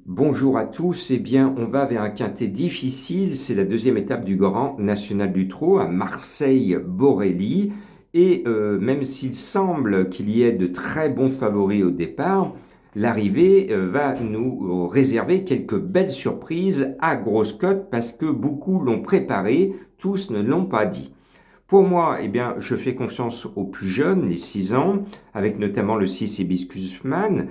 Bonjour à tous, eh bien on va vers un quintet difficile, c'est la deuxième étape du Grand National du Trot à Marseille-Borély et même s'il semble qu'il y ait de très bons favoris au départ, l'arrivée va nous réserver quelques belles surprises à grosse cote parce que beaucoup l'ont préparé, tous ne l'ont pas dit. Pour moi, eh bien, je fais confiance aux plus jeunes, les 6 ans, avec notamment le 6 Hibiscus Man,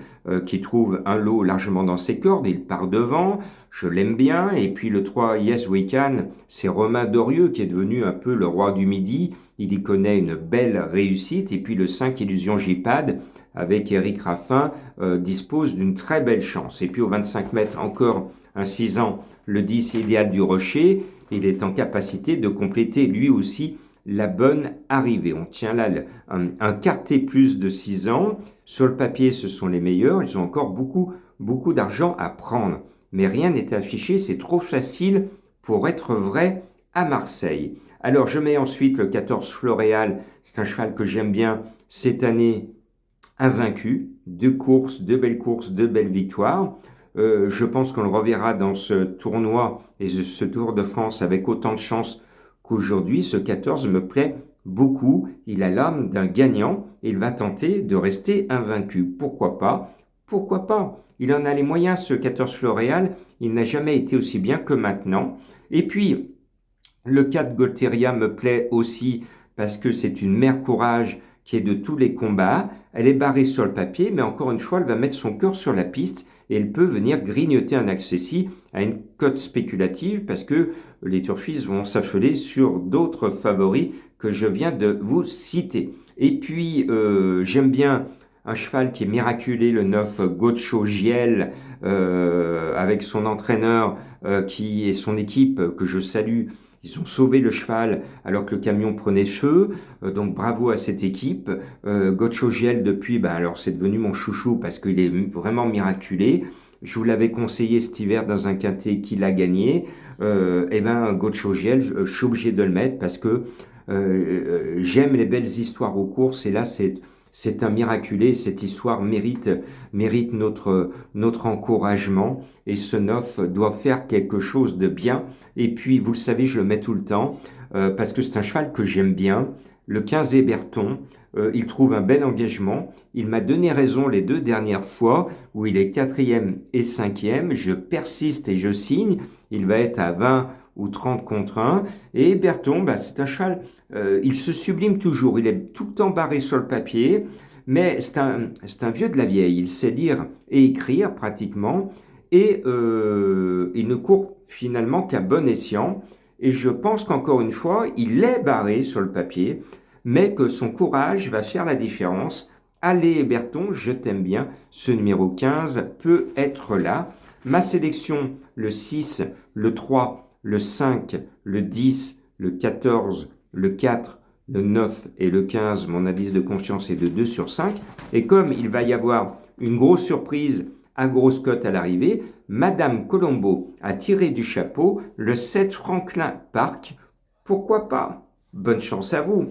qui trouve un lot largement dans ses cordes, il part devant, je l'aime bien, et puis le 3 Yes We Can, c'est Romain Dorieux qui est devenu un peu le roi du Midi, il y connaît une belle réussite, et puis le 5 Illusion J-Pad, avec Eric Raffin, dispose d'une très belle chance. Et puis au 25 mètres, encore un 6 ans, le 10 Idéal du Rocher, il est en capacité de compléter lui aussi la bonne arrivée. On tient là un quartet plus de 6 ans. Sur le papier, ce sont les meilleurs. Ils ont encore beaucoup d'argent à prendre. Mais rien n'est affiché. C'est trop facile pour être vrai à Marseille. Alors, je mets ensuite le 14 Floréal. C'est un cheval que j'aime bien cette année, invaincu. Deux belles courses, deux belles victoires. Je pense qu'on le reverra dans ce tournoi et ce Tour de France avec autant de chance qu'aujourd'hui. Ce 14 me plaît beaucoup. Il a l'âme d'un gagnant et il va tenter de rester invaincu. Pourquoi pas? Pourquoi pas? Il en a les moyens, ce 14 Floréal. Il n'a jamais été aussi bien que maintenant. Et puis, le 4 Golteria me plaît aussi parce que c'est une mère courage qui est de tous les combats. Elle est barrée sur le papier, mais encore une fois, elle va mettre son cœur sur la piste et elle peut venir grignoter un accessi à une cote spéculative parce que les turfistes vont s'affoler sur d'autres favoris que je viens de vous citer. Et puis, j'aime bien un cheval qui est miraculé, le 9 Gocho Giel, avec son entraîneur qui est son équipe que je salue. Ils ont sauvé le cheval alors que le camion prenait feu. Donc bravo à cette équipe. Gocho Giel depuis, alors c'est devenu mon chouchou parce qu'il est vraiment miraculé. Je vous l'avais conseillé cet hiver dans un quintet qu'il a gagné. Gocho Giel, je suis obligé de le mettre parce que j'aime les belles histoires aux courses et là c'est un miraculé. Cette histoire mérite notre encouragement et ce 9 doit faire quelque chose de bien. Et puis, vous le savez, je le mets tout le temps parce que c'est un cheval que j'aime bien. Le 15 Héberton, il trouve un bel engagement. Il m'a donné raison les deux dernières fois où il est quatrième et cinquième. Je persiste et je signe. Il va être à 20 ou 30 contre 1. Et Héberton, c'est un cheval, il se sublime toujours. Il est tout le temps barré sur le papier. Mais c'est un vieux de la vieille. Il sait lire et écrire pratiquement. Et il ne court finalement qu'à bon escient. Et je pense qu'encore une fois, il est barré sur le papier, mais que son courage va faire la différence. Allez, Berton, je t'aime bien. Ce numéro 15 peut être là. Ma sélection, le 6, le 3, le 5, le 10, le 14, le 4, le 9 et le 15. Mon indice de confiance est de 2 sur 5. Et comme il va y avoir une grosse surprise à grosse cote à l'arrivée, Madame Colombo a tiré du chapeau le 7 Franklin Park. Pourquoi pas? Bonne chance à vous!